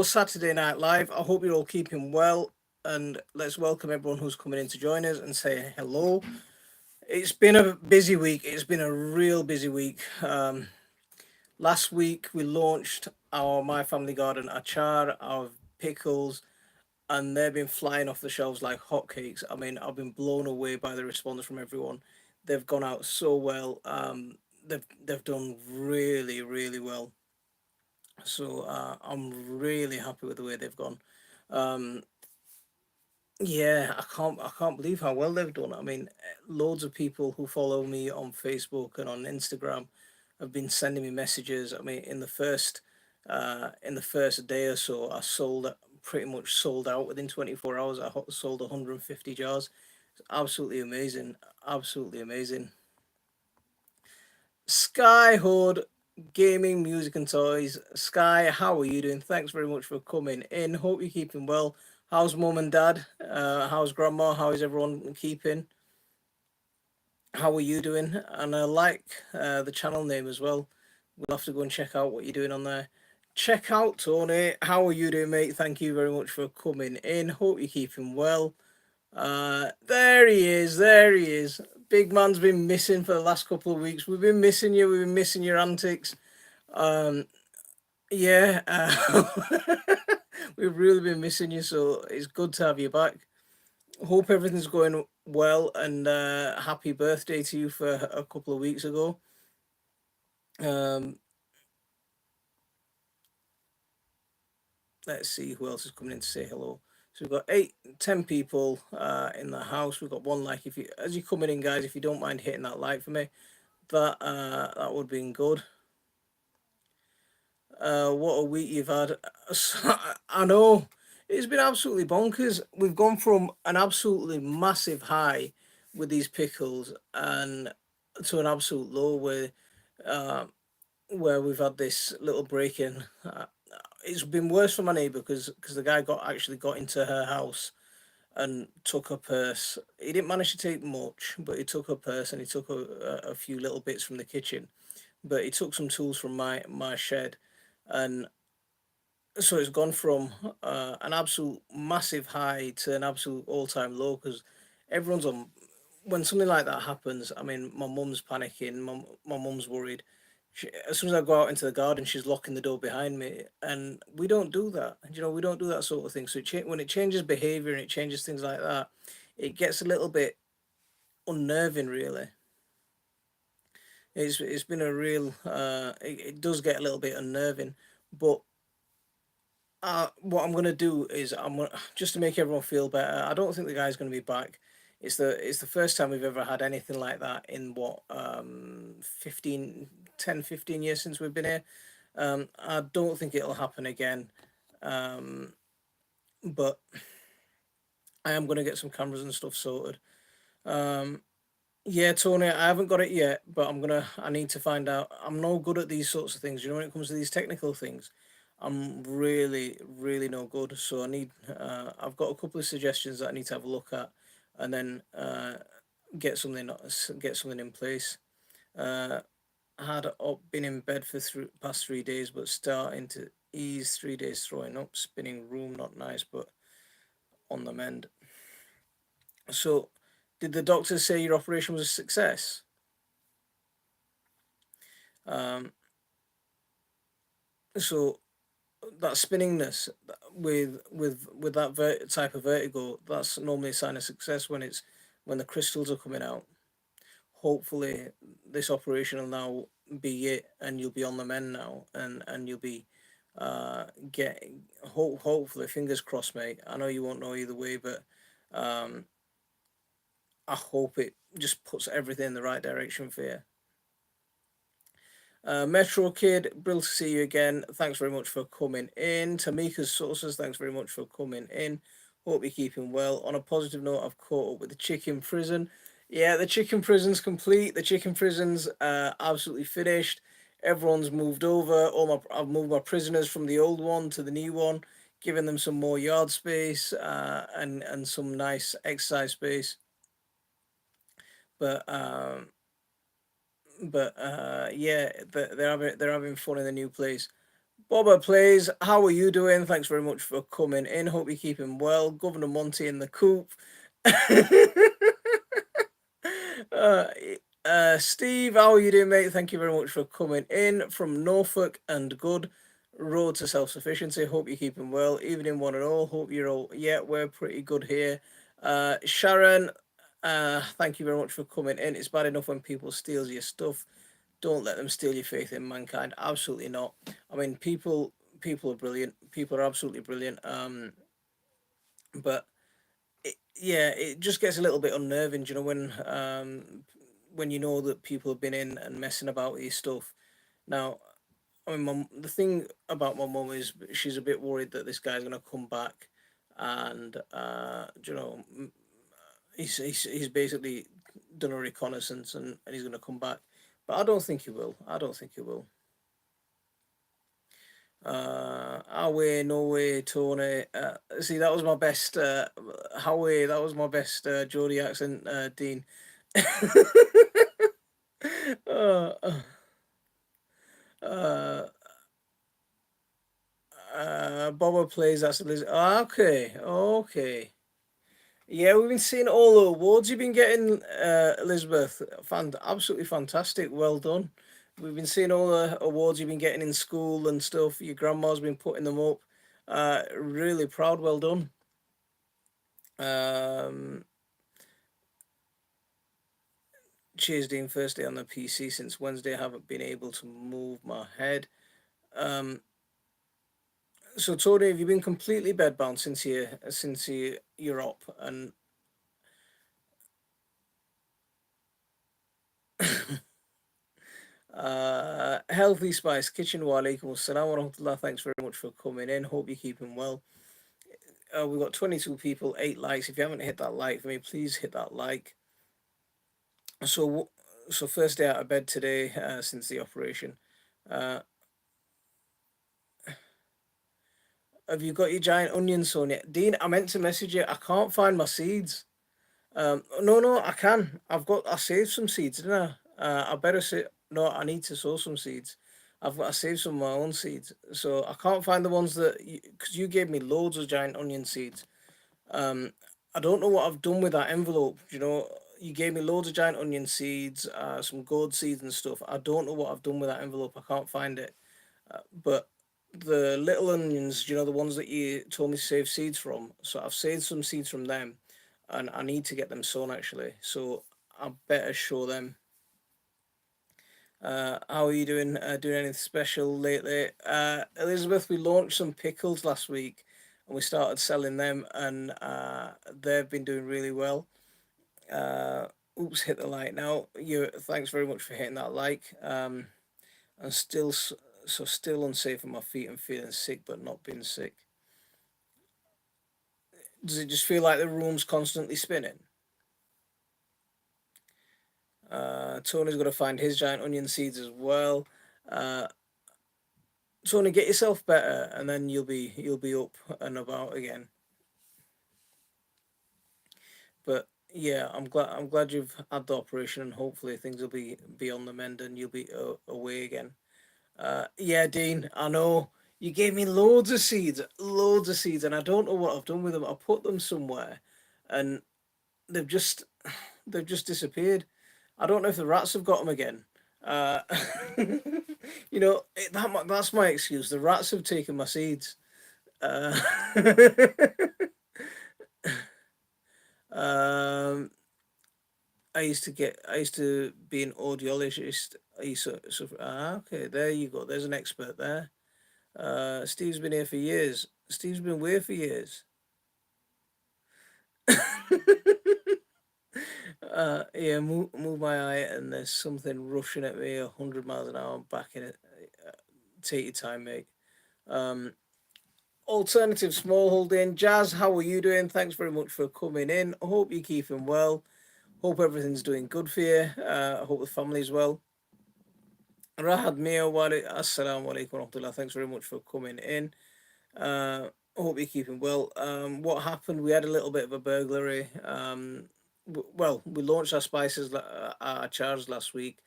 Saturday Night Live. I hope you're all keeping well, and let's welcome everyone who's coming in to join us and say hello. It's been a busy week. It's been a real busy week. Last week we launched our My Family Garden achar, our pickles, and they've been flying off the shelves like hotcakes. I mean, I've been blown away by the response from everyone. They've gone out so well. They've done really well. So I'm really happy with the way they've gone. Um, yeah, I can't believe how well they've done. I mean, loads of people who follow me on Facebook and on Instagram have been sending me messages. I mean, in the first day or so, pretty much sold out within 24 hours. Sold 150 jars. It's absolutely amazing. Absolutely amazing. Skyhood Gaming, Music and Toys. Sky, how are you doing? Thanks very much for coming in. Hope you're keeping well. How's mum and dad? How's grandma? How is everyone keeping? How are you doing? And I like the channel name as well. We'll have to go and check out what you're doing on there. Check out Tony. How are you doing, mate? Thank you very much for coming in. Hope you're keeping well. There he is. There he is. Big man's been missing for the last couple of weeks. We've been missing you. We've been missing your antics. Um, yeah, we've really been missing you. So it's good to have you back. Hope everything's going well, and happy birthday to you for a couple of weeks ago. Um, let's see who else is coming in to say hello. So we've got 10 people in the house. We've got one like. If you as you're coming in, guys, if you don't mind hitting that like for me, that would be good. What a week you've had. I know it's been absolutely bonkers. We've gone from an absolutely massive high with these pickles and to an absolute low uh, where we've had this little break in. It's been worse for my neighbour because the guy got into her house and took her purse. He didn't manage to take much, but he took her purse and he took a few little bits from the kitchen. But he took some tools from my shed, and so it's gone from an absolute massive high to an absolute all-time low because everyone's on when something like that happens. I mean, my mum's panicking, my mum's worried. As soon as I go out into the garden, she's locking the door behind me, and we don't do that. We don't do that sort of thing. So when it changes behavior and it changes things like that, it gets a little bit unnerving, really. It's been a real it does get a little bit unnerving, but what I'm gonna do is just to make everyone feel better. I don't think the guy's gonna be back. It's the first time we've ever had anything like that in 15 years since we've been here. I don't think it'll happen again. Um, but I am gonna get some cameras and stuff sorted. Um, yeah, Tony, I haven't got it yet, but I need to find out. I'm no good at these sorts of things. When it comes to these technical things, I'm really no good. So I've got a couple of suggestions that I need to have a look at, and then get something get something in place. Uh, been in bed for past 3 days, but starting to ease. 3 days throwing up, spinning room, not nice, but on the mend. So, did the doctors say your operation was a success? Um, so that spinningness with that type of vertigo, that's normally a sign of success when the crystals are coming out. Hopefully, this operation will now be it, and you'll be on the mend now, and you'll be getting hopefully, fingers crossed, mate. I know you won't know either way, but um, I hope it just puts everything in the right direction for you. Metro Kid, brilliant to see you again. Thanks very much for coming in. Tamika's Sauces, thanks very much for coming in. Hope you're keeping well. On a positive note, I've caught up with the chicken prison. Yeah, the chicken prison's complete. The chicken prison's absolutely finished. Everyone's moved over. I've moved my prisoners from the old one to the new one, giving them some more yard space and some nice exercise space. But yeah, they're having fun in the new place. Bobber plays. How are you doing? Thanks very much for coming in. Hope you're keeping well. Governor Monty in the coop. uh, Steve, how are you doing, mate? Thank you very much for coming in from Norfolk and Good. Road to self sufficiency. Hope you're keeping well. Evening, one and all. Hope you're all. Yeah, we're pretty good here. Sharon, thank you very much for coming in. It's bad enough when people steals your stuff. Don't let them steal your faith in mankind. Absolutely not. I mean, people are brilliant. People are absolutely brilliant. But yeah, it just gets a little bit unnerving, you know, when you know that people have been in and messing about with your stuff. Now, I mean, the thing about my mum is she's a bit worried that this guy's gonna come back, and you know, he's basically done a reconnaissance and he's gonna come back. But I don't think he will. I don't think he will. Howie, Norway, Tony. See, that was my best. Howie, that was my best Geordie accent, Dean. uh, uh, Bobo plays. That's Liz. Okay, okay. Yeah, we've been seeing all the awards you've been getting, Elizabeth. Absolutely fantastic. Well done. We've been seeing all the awards you've been getting in school and stuff. Your grandma's been putting them up. Really proud. Well done. Um, Cheers, Dean. First day on the PC since Wednesday. I haven't been able to move my head. Um, so Tony, have you been completely bedbound you're up? And Healthy Spice Kitchen, wa alaikum assalam wa rahmatullah. Thanks very much for coming in. Hope you're keeping well. We've got 22 people, 8 likes. If you haven't hit that like for me, please hit that like. So, so first day out of bed today since the operation. Uh, have you got your giant onion, Sonia? Dean, I meant to message you. I can't find my seeds. No, no, I can. I saved some seeds, didn't I? I better say no. I need to sow some seeds. I saved some of my own seeds, so I can't find the ones that because you gave me loads of giant onion seeds. Um, I don't know what I've done with that envelope. You know, you gave me loads of giant onion seeds, some gourd seeds and stuff. I don't know what I've done with that envelope. I can't find it. But the little onions, you know, the ones that you told me to save seeds from. So I've saved some seeds from them, and I need to get them sown actually. So I better show them. How are you doing? Doing anything special lately? Elizabeth, we launched some pickles last week, and we started selling them, and they've been doing really well. Uh, Oops, hit the like now. You, thanks very much for hitting that like. And still unsafe on my feet and feeling sick, but not being sick. Does it just feel like the room's constantly spinning? Tony's got to find his giant onion seeds as well. Uh, Tony, get yourself better, and then you'll be up and about again. But yeah, I'm glad you've had the operation, and hopefully things will be on the mend, and you'll be away again. Yeah, Dean, I know you gave me loads of seeds, and I don't know what I've done with them. I put them somewhere, and they've just they've just disappeared. I don't know if the rats have got them again. Uh, that's my excuse. The rats have taken my seeds. Uh, um, I used to be an audiologist. Okay, there you go. There's an expert there. Steve's been here for years. Steve's been away for years. Yeah, move my eye, and there's something rushing at me 100 miles an hour. I'm back in it. Take your time, mate. Um, Alternative small holding. Jazz, how are you doing? Thanks very much for coming in. I hope you're keeping well. Hope everything's doing good for you. I hope the family's well. Rahad Mia, assalamu alaikum warahmatullah. Thanks very much for coming in. I hope you're keeping well. What happened? We had a little bit of a burglary. Well, we launched our our charge last week,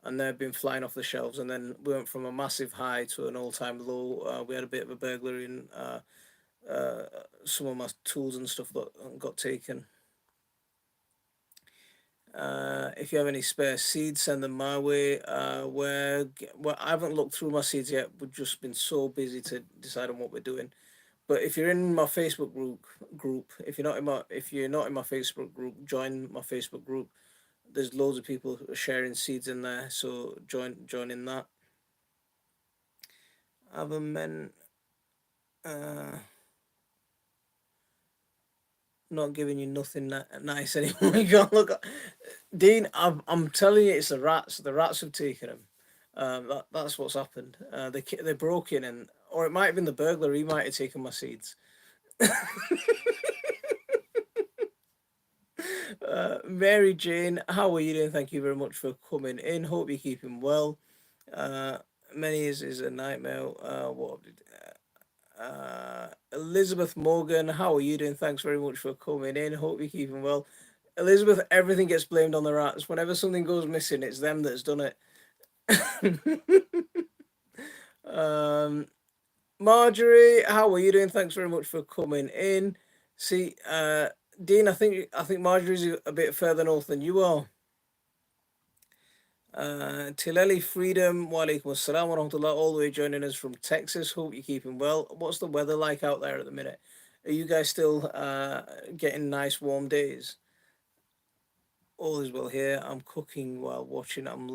and they've been flying off the shelves. And then we went from a massive high to an all-time low. We had a bit of a burglary, and uh, some of my tools and stuff got taken. If you have any spare seeds, send them my way. Well, I haven't looked through my seeds yet. We've just been so busy to decide on what we're doing. But if you're in my Facebook group, if you're not in my Facebook group, join my Facebook group. There's loads of people sharing seeds in there, so join in that. Other men, uh, not giving you nothing nice anymore. You can't look. Dean, I'm telling you, it's the rats. The rats have taken him. That's what's happened. They broke in, and or it might have been the burglar. He might have taken my seeds. Mary Jane, how are you doing? Thank you very much for coming in. Hope you're keeping well. Uh, Many is a nightmare. Elizabeth Morgan, how are you doing? Thanks very much for coming in. Hope you're keeping well. Elizabeth, everything gets blamed on the rats. Whenever something goes missing, it's them that's done it. um, Marjorie, how are you doing? Thanks very much for coming in. See, Dean, I think Marjorie's a bit further north than you are. Tileli Freedom, walaikum assalam wa rahmatullah, all the way joining us from Texas. Hope you're keeping well. What's the weather like out there at the minute? Are you guys still getting nice warm days? All is well here. I'm cooking while watching. I'm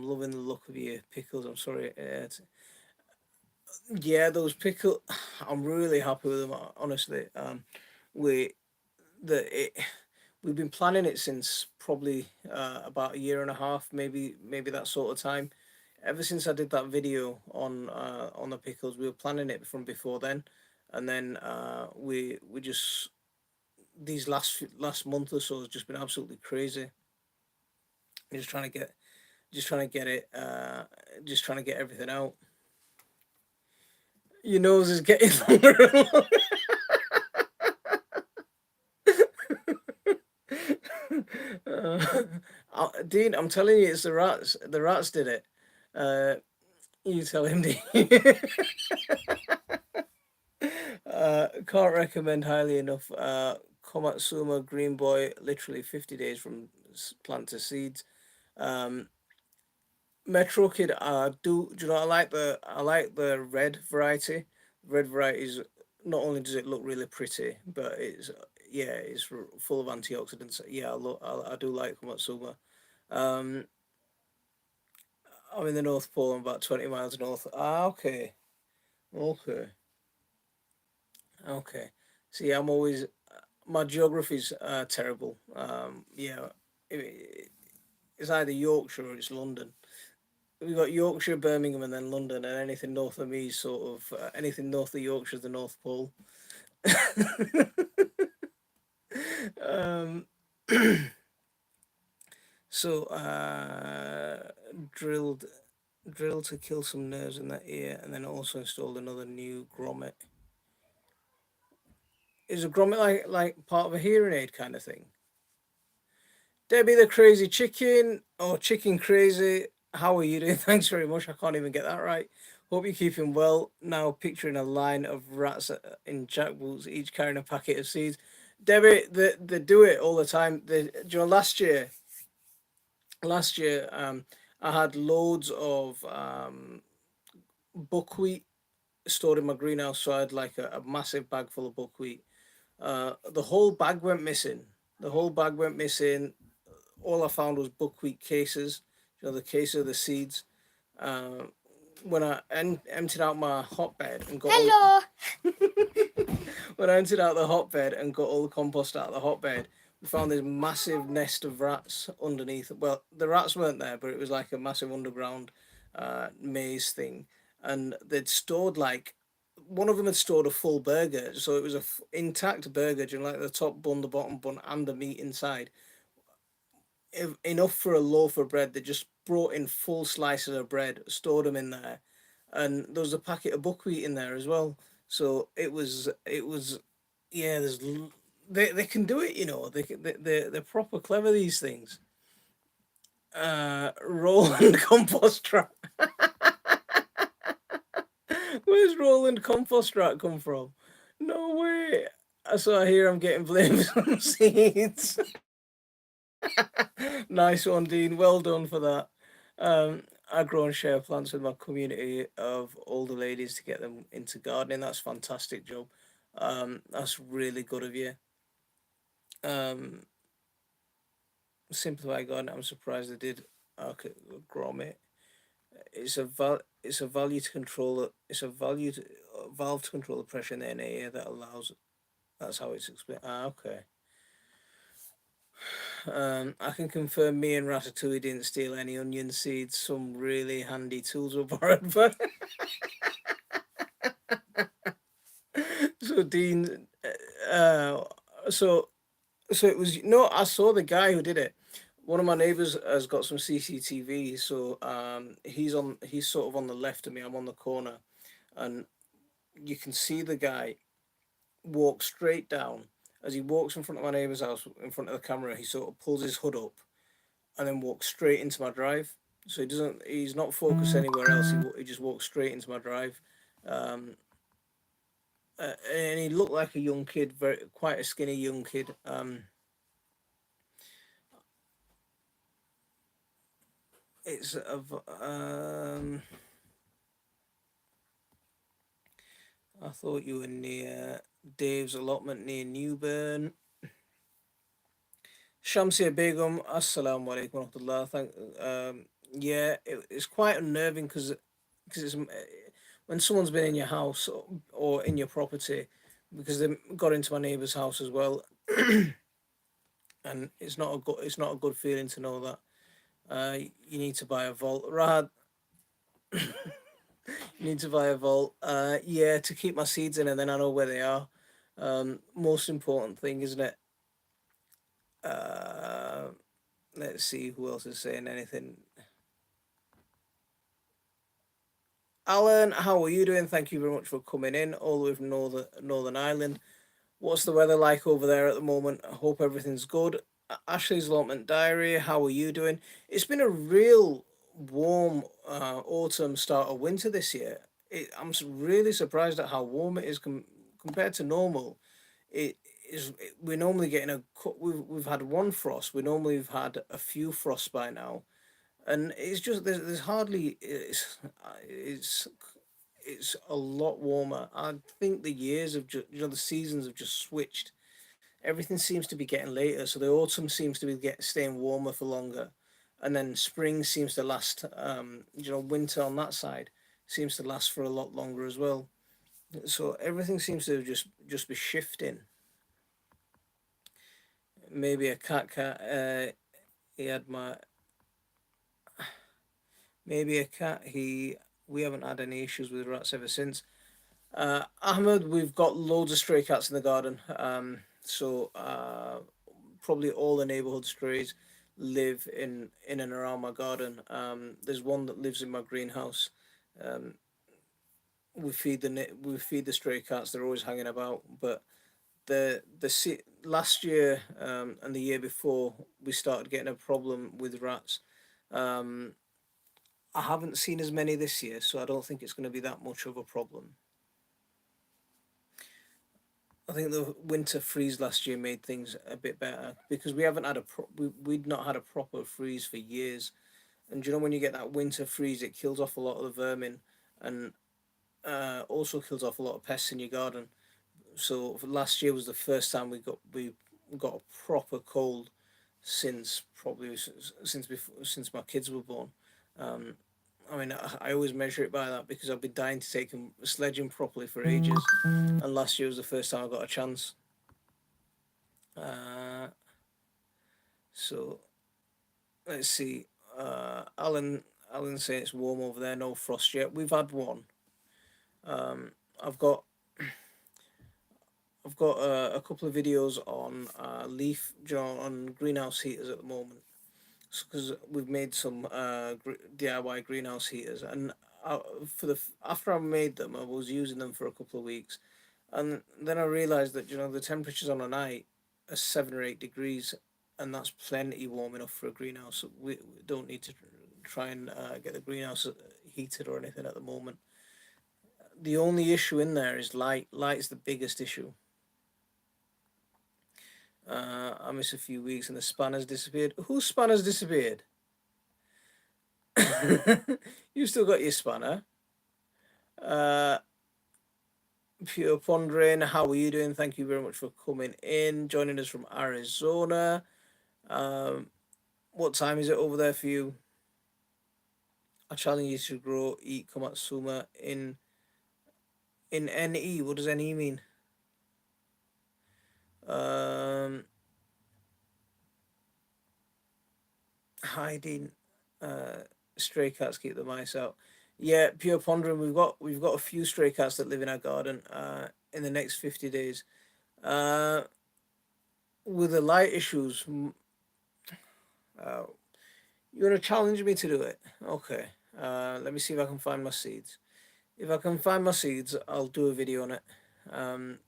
loving the look of your pickles. I'm sorry. Yeah, those pickle. I'm really happy with them. Honestly, we the it, we've been planning it since probably about a year and a half, maybe that sort of time. Ever since I did that video on the pickles, we were planning it from before then, and then we just these last month or so has just been absolutely crazy. Just trying to get just trying to get it just trying to get everything out. Your nose is getting longer and longer. Dean, I'm telling you, it's the rats. The rats did it. Uh, you tell him, Dean. Can't recommend highly enough. Komatsuma Green Boy, literally 50 days from plant to seeds. Um, Metro Kid, do you know? I like the red variety. Red variety is not only does it look really pretty, but it's yeah, it's full of antioxidants. Yeah, I do like Komatsuma. Um, I'm in the North Pole. I'm about 20 miles north. Okay, okay, okay. See, I'm always my geography's terrible. Yeah, it's either Yorkshire or it's London. We've got Yorkshire, Birmingham, and then London, and anything north of me is sort of anything north of Yorkshire is the North Pole. um, so drilled drilled to kill some nerves in that ear, and then also installed another new grommet. Is a grommet like part of a hearing aid kind of thing? Debbie the Crazy Chicken or Chicken Crazy, how are you doing? Thanks very much. I can't even get that right. Hope you're keeping well. Now picturing a line of rats in jackboots, each carrying a packet of seeds. Debbie, they do it all the time. Last year, I had loads of buckwheat stored in my greenhouse, so I had like a massive bag full of buckwheat. The whole bag went missing. The whole bag went missing. All I found was buckwheat cases, the case of the seeds. Uh, when I emptied out my hotbed and got Hello. when I emptied out the hotbed and got all the compost out of the hotbed, we found this massive nest of rats underneath. Well, the rats weren't there, but it was like a massive underground maze thing, and they'd stored like one of them had stored a full burger, so it was a intact burger, like the top bun, the bottom bun, and the meat inside enough for a loaf of bread. They just brought in full slices of bread, stored them in there, and there was a packet of buckwheat in there as well. So it was, yeah. They can do it. They're proper clever, these things. Roland compost trap. Where's Roland compost trap come from? No way. So I hear I'm getting blamed for some seeds. Nice one, Dean. Well done for that. I grow and share plants with my community of older ladies to get them into gardening. That's fantastic job. That's really good of you. Um, Simplify gardening. I'm surprised they did grommet. It's a value to control it. It's a value to, valve to control the pressure in the air that allows. That's how it's explained. Okay. I can confirm me and Ratatouille didn't steal any onion seeds. Some really handy tools were borrowed. But so Dean, uh, so so it was no. I saw the guy who did it. One of my neighbors has got some CCTV, so he's sort of on the left of me. I'm on the corner, and you can see the guy walk straight down. As he walks in front of my neighbor's house, in front of the camera, he sort of pulls his hood up and then walks straight into my drive. So he doesn't. He's not focused anywhere else. He just walks straight into my drive, um, and he looked like a young kid, very quite a skinny young kid. It's a. I thought you were near Dave's allotment near Newburn. Shamsia Begum, Assalamu alaikum warahmatullah. Yeah, it's quite unnerving because it's when someone's been in your house or in your property, because they got into my neighbour's house as well, and it's not a good feeling to know that you need to buy a vault. Rad, you need to buy a vault. Yeah, to keep my seeds in, and then I know where they are. Most important thing, isn't it? Uh, let's see who else is saying anything. Alan, how are you doing? Thank you very much for coming in all the way from Northern Ireland. What's the weather like over there at the moment? I hope everything's good. Ashley's Allotment Diary, how are you doing? It's been a real warm autumn start of winter this year. Really surprised at how warm it is compared to normal. It we're normally getting we've had one frost. We normally have had a few frosts by now, and it's just there's hardly it's a lot warmer. I think the years have just the seasons have just switched. Everything seems to be getting later, so the autumn seems to be staying warmer for longer, and then spring seems to last. Winter on that side seems to last for a lot longer as well. So everything seems to just be shifting. Maybe a cat. He had my maybe a cat. He We haven't had any issues with rats ever since. Ahmed, we've got loads of stray cats in the garden. Probably all the neighborhood strays live in and around my garden. There's one that lives in my greenhouse. Um, we feed the stray cats. They're always hanging about. But last year and the year before, we started getting a problem with rats. Um, I haven't seen as many this year, so I don't think it's going to be that much of a problem. I think the winter freeze last year made things a bit better because we haven't had we'd not had a proper freeze for years. And you know when you get that winter freeze, it kills off a lot of the vermin, and also kills off a lot of pests in your garden. So last year was the first time we got a proper cold since probably since my kids were born. Um, I mean, I always measure it by that because I've been dying to take them sledging properly for ages, and last year was the first time I got a chance. Uh, so let's see. Alan saying it's warm over there, no frost yet. We've had one. Um, I've got I've got a couple of videos on on greenhouse heaters at the moment because we've made some DIY greenhouse heaters, and after I made them, I was using them for a couple of weeks, and then I realised that the temperatures on a night are 7 or 8 degrees, and that's plenty warm enough for a greenhouse. We don't need to try and get the greenhouse heated or anything at the moment. The only issue in there is light. Light's the biggest issue. I miss a few weeks and the spanner's disappeared. Whose spanner's disappeared? You still got your spanner. Uh, Pure Pondering, how are you doing? Thank you very much for coming in, joining us from Arizona. Um, what time is it over there for you? I challenge you to grow, eat Komatsuma in NE. What does NE mean? Um, Hiding. Uh, Stray cats keep the mice out. Yeah, Pure Pondering. We've got a few stray cats that live in our garden. In the next 50 days. Uh, with the light issues, uh, you want to challenge me to do it? Okay. Let me see if I can find my seeds. If I can find my seeds, I'll do a video on it. Um,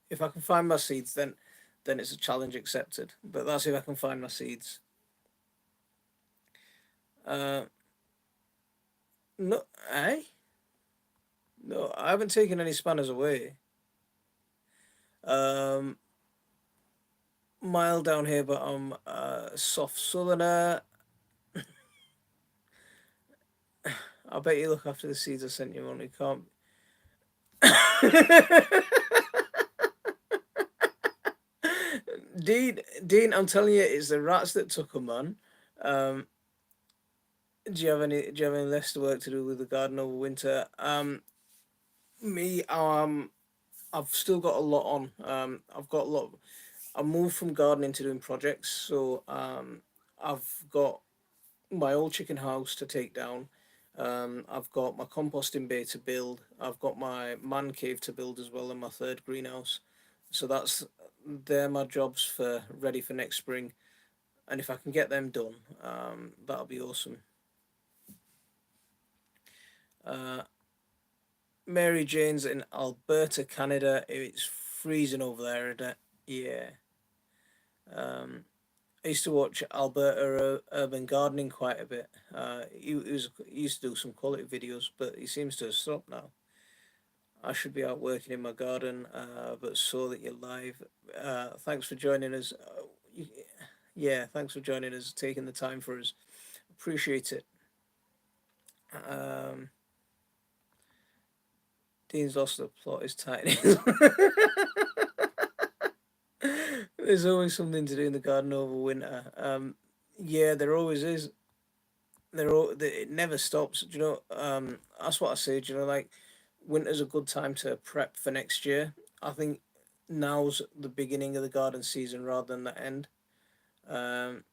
if I can find my seeds, then it's a challenge accepted. But that's if I can find my seeds. Uh, no, eh? No, I haven't taken any spanners away. Um, Mild down here, but I'm soft southerner. I bet you look after the seeds I sent you on. You can't. Dean, I'm telling you, it's the rats that took them, man. Um, do you have any less work to do with the garden over winter? Me, I've still got a lot on. I've got a lot. I moved from gardening to doing projects, so I've got my old chicken house to take down. I've got my composting bay to build. I've got my man cave to build as well, and my third greenhouse. So they're my jobs for ready for next spring. And if I can get them done, that'll be awesome. Uh, Mary Jane's in Alberta, Canada. It's freezing over there, isn't it? Yeah. Um, I used to watch Alberta Urban Gardening quite a bit. He used to do some quality videos, but he seems to have stopped now. I should be out working in my garden, but saw that you're live. Thanks for joining us. Yeah, thanks for joining us, taking the time for us. Appreciate it. Um, Dean's lost the plot is tiny. There's always something to do in the garden over winter. Yeah, there always is. It never stops. Do you know? That's what I say. Do you know, like winter's a good time to prep for next year. I think now's the beginning of the garden season rather than the end. Um,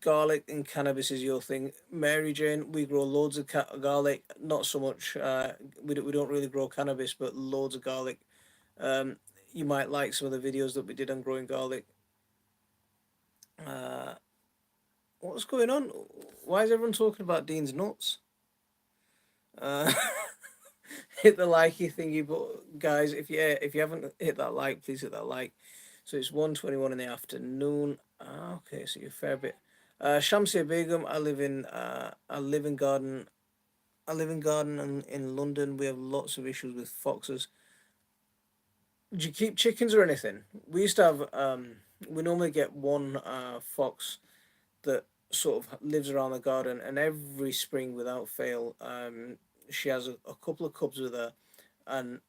Garlic and cannabis is your thing, Mary Jane. We grow loads of garlic. Not so much. We don't really grow cannabis, but loads of garlic. Um, you might like some of the videos that we did on growing garlic. Uh, what's going on? Why is everyone talking about Dean's nuts? Uh, hit the likey thingy, but guys, if you haven't hit that like, please hit that like. So it's 1:21 in the afternoon. Okay, so you're a fair bit. Shamsia Begum, I live in garden. I live in garden in London. We have lots of issues with foxes. Do you keep chickens or anything? We used to have. We normally get one fox that sort of lives around the garden, and every spring, without fail, she has a couple of cubs with her, and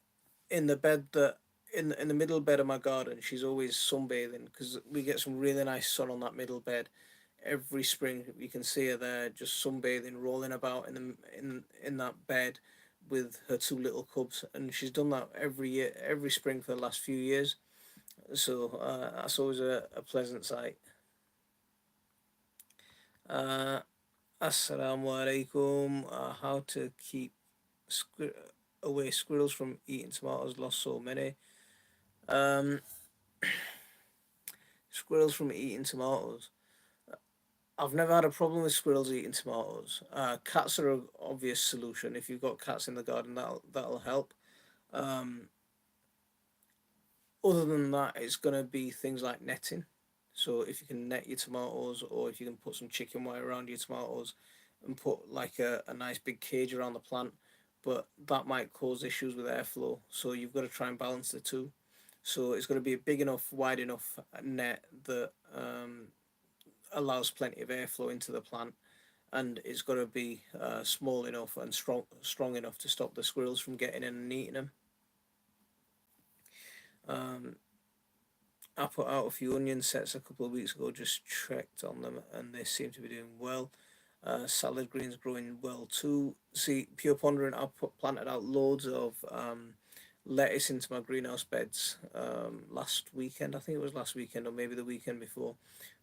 in the bed that in the middle bed of my garden, she's always sunbathing because we get some really nice sun on that middle bed. Every spring, you can see her there, just sunbathing, rolling about in that bed with her two little cubs, and she's done that every year, every spring for the last few years. So that's always a pleasant sight. Uh, Assalamu alaikum. How to keep squir- away squirrels from eating tomatoes? Lost so many. Um, Squirrels from eating tomatoes. I've never had a problem with squirrels eating tomatoes. Cats are an obvious solution. If you've got cats in the garden, that'll help. Um, Other than that, it's gonna be things like netting. So if you can net your tomatoes, or if you can put some chicken wire around your tomatoes and put like a nice big cage around the plant, but that might cause issues with airflow. So you've got to try and balance the two. So it's got to be a big enough, wide enough net that allows plenty of airflow into the plant, and it's got to be small enough and strong enough to stop the squirrels from getting in and eating them. Um, I put out a few onion sets a couple of weeks ago, just checked on them, and they seem to be doing well. Salad greens growing well too. See, pure pondering, planted out loads of lettuce into my greenhouse beds last weekend. I think it was last weekend, or maybe the weekend before.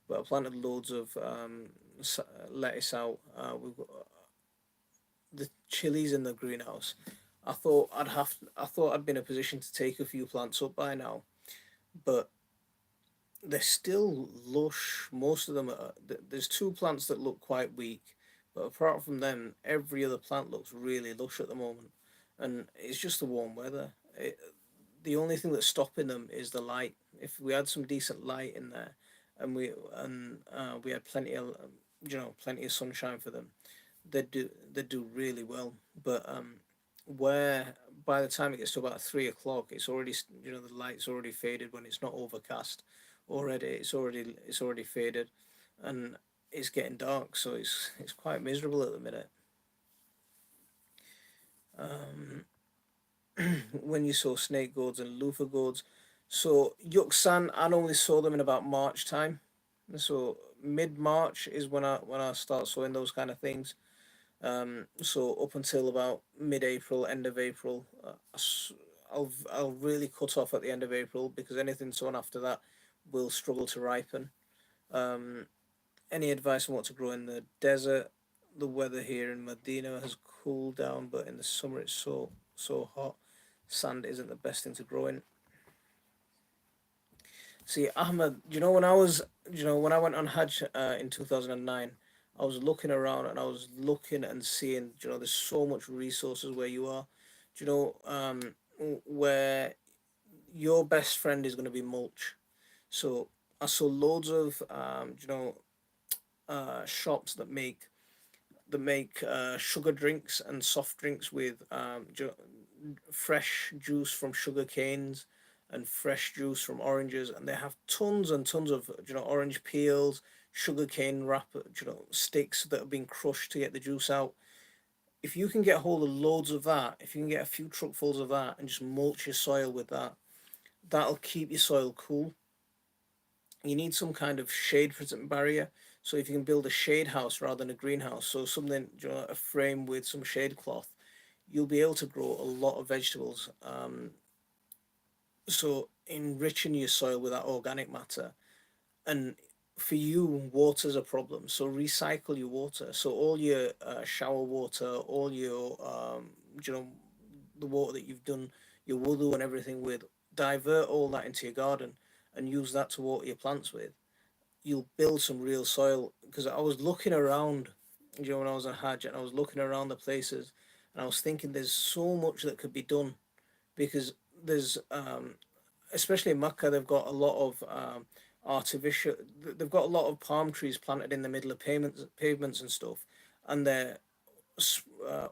But I planted loads of lettuce out. We've got the chilies in the greenhouse. I thought I'd been in a position to take a few plants up by now, but they're still lush. Most of them are. There's two plants that look quite weak, but apart from them, every other plant looks really lush at the moment, and it's just the warm weather. The only thing that's stopping them is the light. If we had some decent light in there, and we had plenty of plenty of sunshine for them, they do really well. But where by the time it gets to about 3 o'clock, it's already the light's already faded when it's not overcast. Already, it's already faded, and it's getting dark, so it's quite miserable at the minute. Um, when you saw snake gourds and loofah gourds, so yuxan, I normally saw them in about March time. So mid March is when I start sowing those kind of things. So up until about mid-April, end of April, I'll really cut off at the end of April, because anything sown after that will struggle to ripen. Um, any advice on what to grow in the desert? The weather here in Medina has cooled down, but in the summer it's so hot. Sand isn't the best thing to grow in. See, Ahmed, when I went on Hajj in 2009, I was looking around and I was looking and seeing, there's so much resources where you are. Where your best friend is going to be mulch. So I saw loads of, shops that make sugar drinks and soft drinks with fresh juice from sugar canes and fresh juice from oranges, and they have tons and tons of orange peels, sugar cane sticks that have been crushed to get the juice out. If you can get hold of loads of that, if you can get a few truckfuls of that and just mulch your soil with that, that'll keep your soil cool. You need some kind of shade protecting barrier. So if you can build a shade house rather than a greenhouse, so something, a frame with some shade cloth, you'll be able to grow a lot of vegetables. So enriching your soil with that organic matter. And for you, water's a problem. So recycle your water. So all your shower water, all your you know the water that you've done your wudu and everything with, divert all that into your garden and use that to water your plants with. You'll build some real soil. Because I was looking around, when I was on Hajj, and I was looking around the places, and I was thinking there's so much that could be done, because there's especially in Mecca, they've got a lot of artificial. They've got a lot of palm trees planted in the middle of pavements and stuff, and they're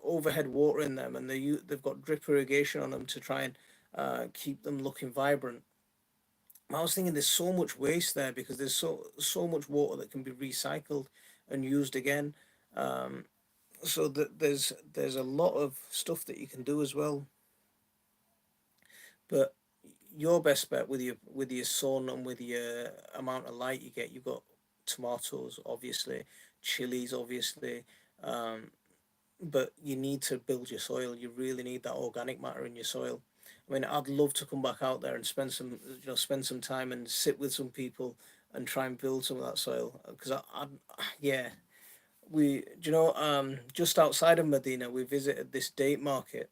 overhead water in them, and they've got drip irrigation on them to try and keep them looking vibrant. I was thinking there's so much waste there, because there's so much water that can be recycled and used again. Um, so that there's a lot of stuff that you can do as well. But your best bet with your sun and with your amount of light you get, you've got tomatoes, obviously, chilies, obviously. Um, but you need to build your soil. You really need that organic matter in your soil. I mean, I'd love to come back out there and spend some time and sit with some people and try and build some of that soil. Because yeah, just outside of Medina, we visited this date market,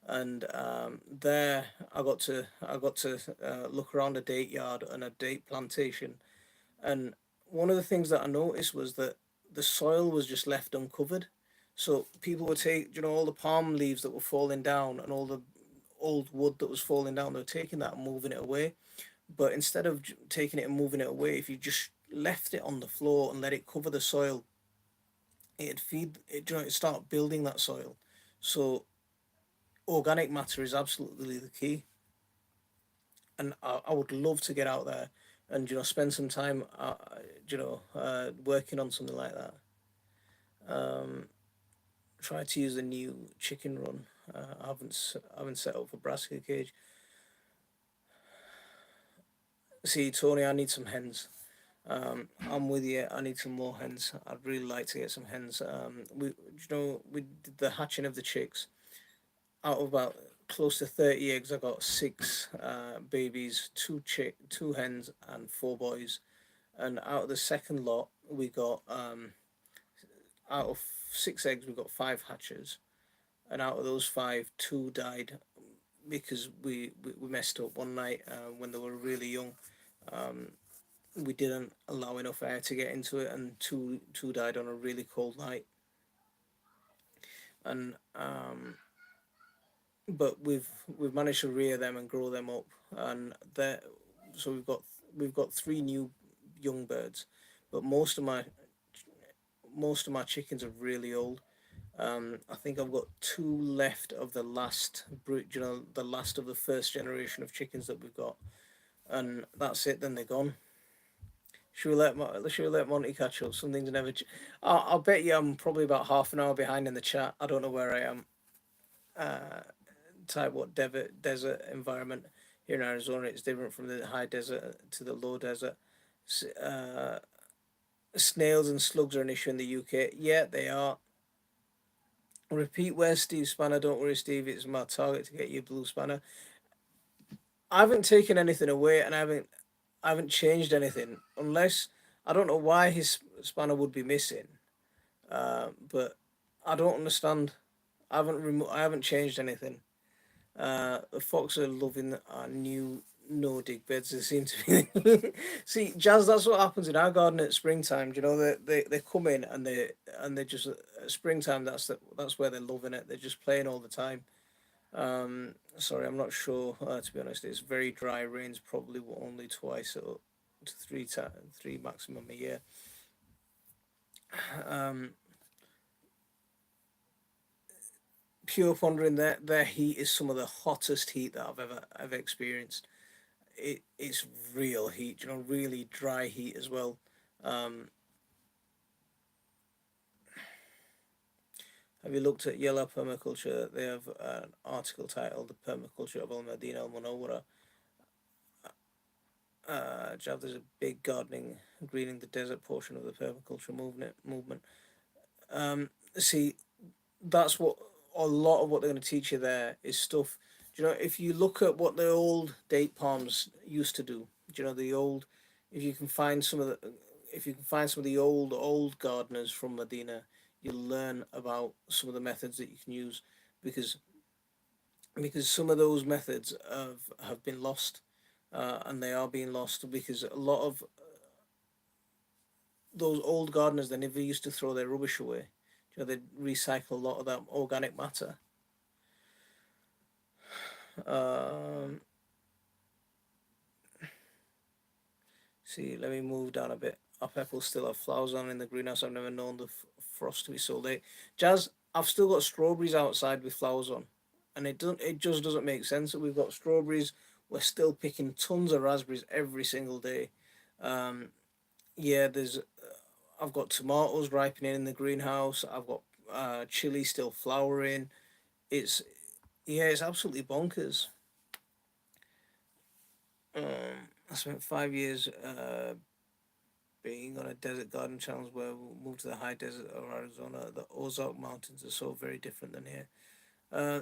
and there I got to look around a date yard and a date plantation. And one of the things that I noticed was that the soil was just left uncovered. So people would take, all the palm leaves that were falling down and all the old wood that was falling down, they were taking that and moving it away. But instead of taking it and moving it away, if you just left it on the floor and let it cover the soil, it'd feed it. You know, it start building that soil. So organic matter is absolutely the key. And I would love to get out there and spend some time, working on something like that. Um, Try to use the new chicken run. I haven't set up for brassica cage. See, Tony, I need some hens. I'm with you. I need some more hens. I'd really like to get some hens. We did the hatching of the chicks. Out of about close to 30 eggs, I got six babies, two hens, and four boys. And out of the second lot, we got out of six eggs, we got five hatches. And out of those five, two died because we messed up one night when they were really young. Um, we didn't allow enough air to get into it, and two died on a really cold night. And but we've managed to rear them and grow them up, and they so we've got three new young birds, but most of my chickens are really old. I think I've got two left of the last brood, the last of the first generation of chickens that we've got, and that's it. Then they're gone. Should we let Monty catch up? Something's never. I'll bet you I'm probably about half an hour behind in the chat. I don't know where I am. Uh, Type what desert environment here in Arizona. It's different from the high desert to the low desert. Uh, Snails and slugs are an issue in the UK. Yeah, they are. Repeat where Steve Spanner. Don't worry, Steve. It's my target to get you blue spanner. I haven't taken anything away, and I haven't changed anything unless I don't know why his spanner would be missing. But I don't understand. I haven't changed anything. The fox are loving our new no dig beds. They seem to be. See, Jazz. That's what happens in our garden at springtime. They come in and they just at springtime. That's where they're loving it. They're just playing all the time. Sorry, I'm not sure. To be honest, it's very dry. Rains probably only twice or to three maximum a year. Um, Pure pondering, their heat is some of the hottest heat that I've ever experienced. It's real heat, really dry heat as well. Um, have you looked at yellow permaculture? They have an article titled "The Permaculture of Al Medina Al Munawwara." Jav, there's a big gardening, greening the desert portion of the permaculture movement. See, that's what a lot of what they're going to teach you there is stuff. If you look at what the old date palms used to do, the old, if you can find some of the, if you can find some of the old gardeners from Medina, you'll learn about some of the methods that you can use, because some of those methods have been lost, and they are being lost because a lot of those old gardeners, they never used to throw their rubbish away. They recycle a lot of that organic matter. Um, See, let me move down a bit. Our peppers still have flowers on in the greenhouse. I've never known the frost to be so late. Jazz, I've still got strawberries outside with flowers on, and it just doesn't make sense that we've got strawberries. We're still picking tons of raspberries every single day. Um, yeah, I've got tomatoes ripening in the greenhouse. I've got chili still flowering. It's Yeah, it's absolutely bonkers. I spent 5 years being on a desert garden challenge where we moved to the high desert of Arizona. The Ozark Mountains are so very different than here. Uh,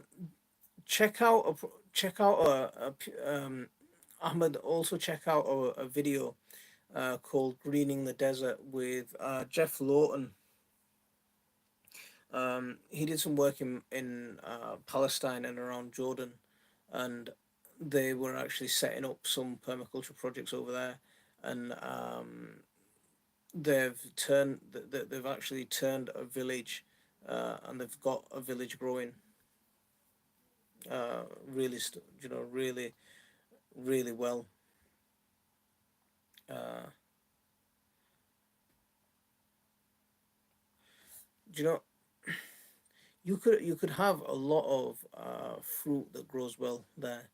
check out Ahmed. Also check out a video called "Greening the Desert" with Jeff Lawton. He did some work in Palestine and around Jordan, and they were actually setting up some permaculture projects over there, and they've actually turned a village, and they've got a village growing really really really well. Do you know, you could have a lot of fruit that grows well there.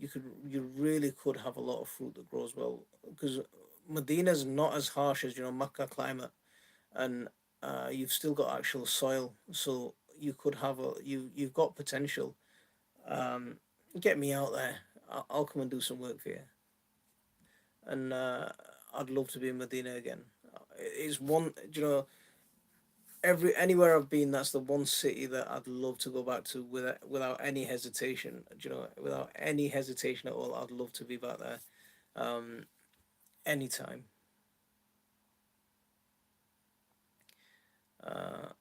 You really could have a lot of fruit that grows well because Medina's not as harsh as Mecca climate, and you've still got actual soil, so you could have you've got potential. Um, get me out there. I'll come and do some work for you, and I'd love to be in Medina again. It's one, anywhere I've been, that's the one city that I'd love to go back to without any hesitation. Without any hesitation at all, I'd love to be back there, um, anytime. Uh,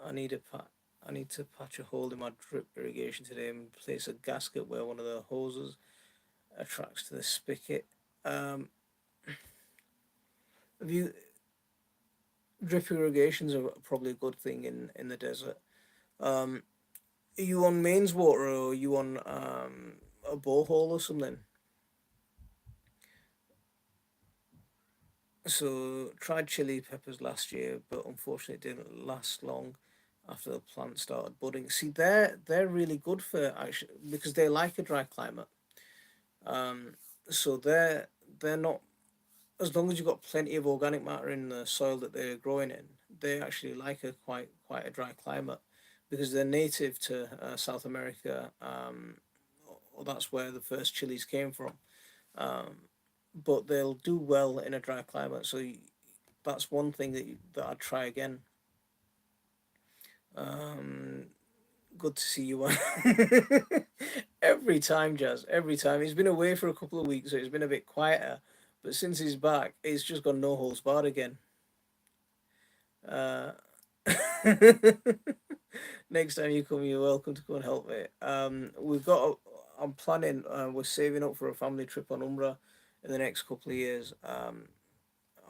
I need a pa- I need to patch a hole in my drip irrigation today and place a gasket where one of the hoses attracts to the spigot. Um, have you Drip irrigations are probably a good thing in the desert. Um, are you on mains water or are you on a borehole or something? So tried chili peppers last year, but unfortunately it didn't last long after the plant started budding. See, they're really good for actually because they like a dry climate. Um, so they're not, as long as you've got plenty of organic matter in the soil that they're growing in. They actually like a quite a dry climate because they're native to South America. Or that's where the first chilies came from. Um, but they'll do well in a dry climate. So that's one thing that I'd try again. Um, Good to see you on. Every time, Jazz. Every time. He's been away for a couple of weeks, so it's been a bit quieter. But since he's back, it's just gone no holds barred again. Uh, Next time you come, you're welcome to come and help me. We've got. I'm planning. We're saving up for a family trip on Umbra in the next couple of years. I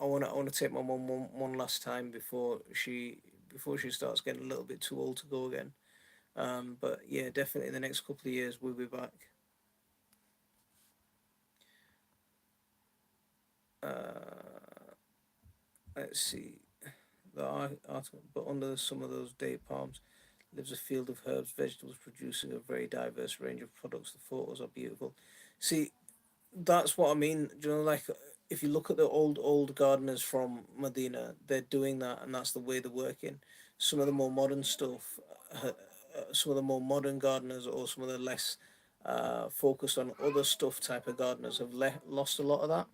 want to take my mum one last time before she starts getting a little bit too old to go again. But yeah, definitely in the next couple of years we'll be back. Uh, let's see the article, but under some of those date palms lives a field of herbs, vegetables producing a very diverse range of products. The photos are beautiful. See, that's what I mean. Like if you look at the old gardeners from Medina, they're doing that, and that's the way they're working. Some of the more modern stuff, some of the more modern gardeners, or some of the less focused on other stuff type of gardeners have lost a lot of that.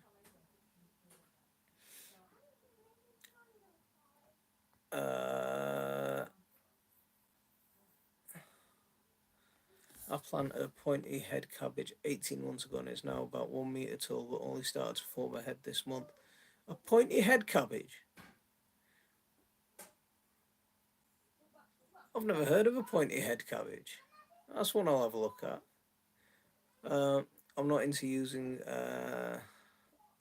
Uh, I planted a pointy head cabbage 18 months ago and it's now about 1 meter tall, but only started to form a head this month. A pointy head cabbage? I've never heard of a pointy head cabbage. That's one I'll have a look at. I'm not into using.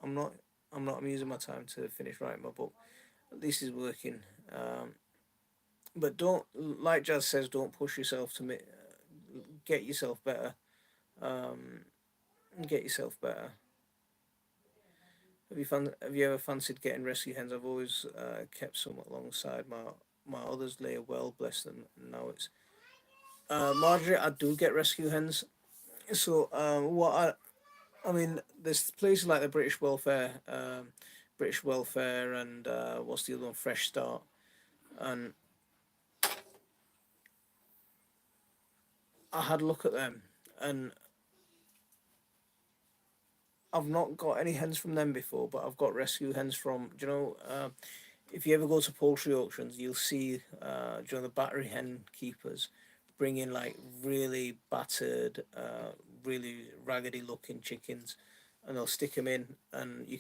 I'm not. I'm not. I'm using my time to finish writing my book. At least it's working. Um, but don't, like Jazz says, don't push yourself to get yourself better. Um, get yourself better. Have you ever fancied getting rescue hens? I've always kept some alongside my others lay well, bless them. And now it's Marjorie. I do get rescue hens. So I mean, there's places like the British Welfare, and what's the other one, Fresh Start, and I had a look at them, and I've not got any hens from them before, but I've got rescue hens from. If you ever go to poultry auctions, you'll see the battery hen keepers bring in like really battered, really raggedy looking chickens, and they'll stick them in, and you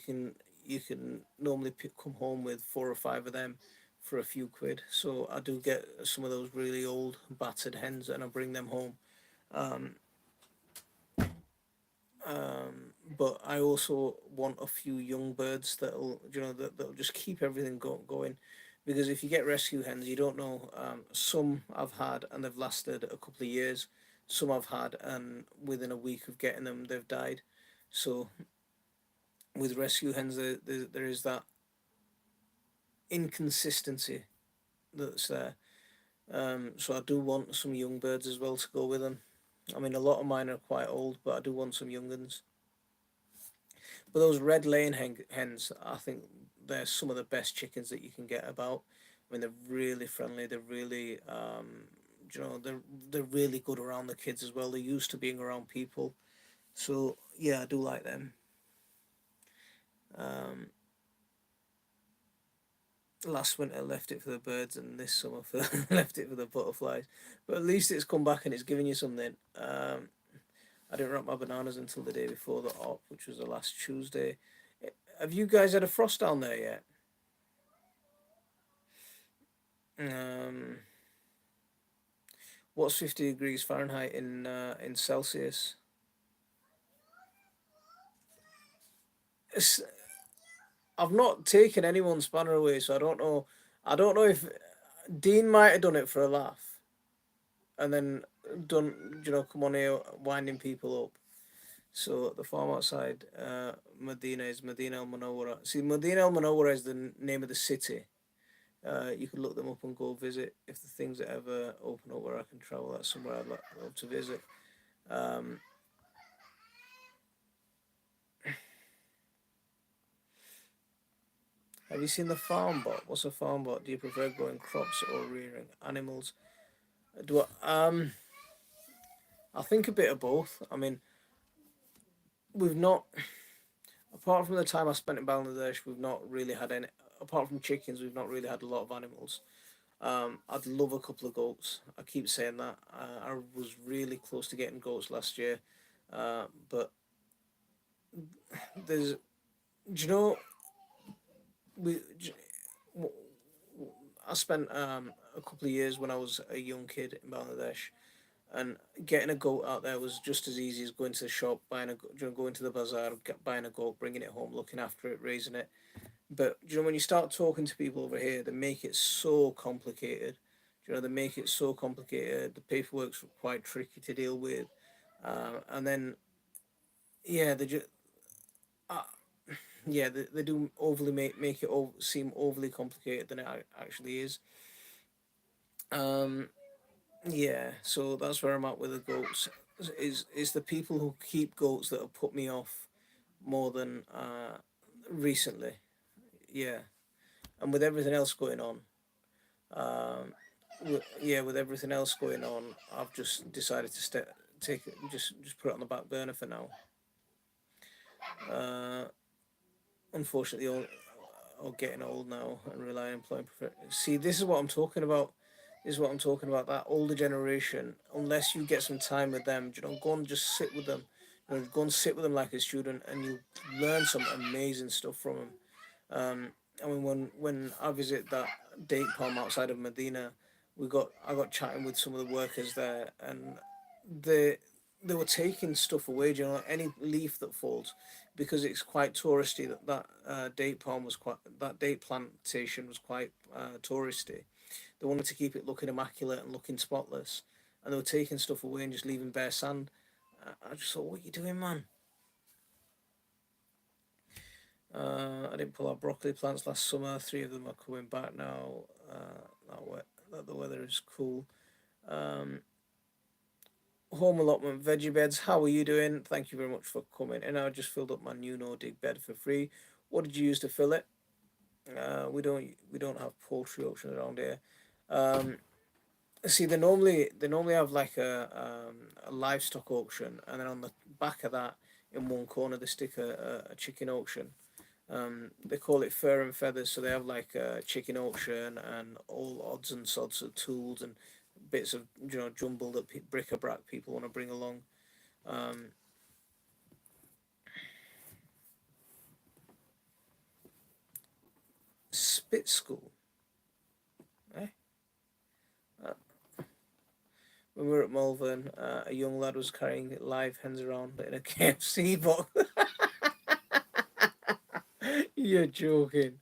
can normally come home with four or five of them for a few quid. So I do get some of those really old battered hens, and I bring them home. Um, but I also want a few young birds that'll just keep everything going, because if you get rescue hens, you don't know. Some I've had and they've lasted a couple of years. Some I've had and within a week of getting them, they've died. So with rescue hens, there is that inconsistency. that's there. So I do want some young birds as well to go with them. I mean, a lot of mine are quite old, but I do want some young ones. But those red laying hens, I think they're some of the best chickens that you can get about. I mean, they're really friendly. They're really, they're really good around the kids as well. They're used to being around people. So yeah, I do like them. Um, Last winter I left it for the birds, and this summer for left it for the butterflies. But at least it's come back and it's giving you something. I didn't wrap my bananas until the day before the op, which was the last Tuesday. Have you guys had a frost down there yet? Um, what's 50 degrees Fahrenheit in Celsius? It's, I've not taken anyone's spanner away, so I don't know. I don't know if Dean might have done it for a laugh, and then come on here winding people up. So the farm outside Medina is Medina Al Munawwara. See, Medina Al Munawwara is the name of the city. You could look them up and go visit if the things that ever open up where I can travel. That's somewhere I'd love to visit. Um, have you seen the farm bot? What's a farm bot? Do you prefer growing crops or rearing animals? Do I think a bit of both. I mean, we've not, apart from the time I spent in Bangladesh, we've not really had any. Apart from chickens, we've not really had a lot of animals. I'd love a couple of goats. I keep saying that. I was really close to getting goats last year, but there's, do you know, we. I spent a couple of years when I was a young kid in Bangladesh, and getting a goat out there was just as easy as going to the shop, buying going to the bazaar, buying a goat, bringing it home, looking after it, raising it. But when you start talking to people over here, they make it so complicated. They make it so complicated. The paperwork's quite tricky to deal with, and then yeah, they just uh, yeah they do overly make it seem overly complicated than it actually is. Um, yeah, so that's where I'm at with the goats. Is the people who keep goats that have put me off more than recently. Yeah, and with everything else going on, with everything else going on, I've just decided to take it, just put it on the back burner for now. Uh, Unfortunately, or getting old now and relying on employing. See, this is what I'm talking about. This is what I'm talking about. That older generation, unless you get some time with them, go and just sit with them. Go and sit with them like a student, and you learn some amazing stuff from them. I mean, when I visit that date palm outside of Medina, I got chatting with some of the workers there, and they they were taking stuff away. Any leaf that falls, because it's quite touristy. That date plantation was quite touristy. They wanted to keep it looking immaculate and looking spotless, and they were taking stuff away and just leaving bare sand. I just thought, what are you doing, man? I didn't pull out broccoli plants last summer. Three of them are coming back now. That the weather is cool. Um, Home allotment veggie beds. How are you doing? Thank you very much for coming. And I just filled up my new no dig bed for free. What did you use to fill it? We don't have poultry auctions around here. Um, See, they normally have like a livestock auction, and then on the back of that, in one corner, they stick a chicken auction. They call it fur and feathers, so they have like a chicken auction and all odds and sods of tools and bits of jumble that bric-a-brac people want to bring along. Um, Spit school, eh? Uh, when we were at Malvern, a young lad was carrying live hens around in a KFC box. You're joking.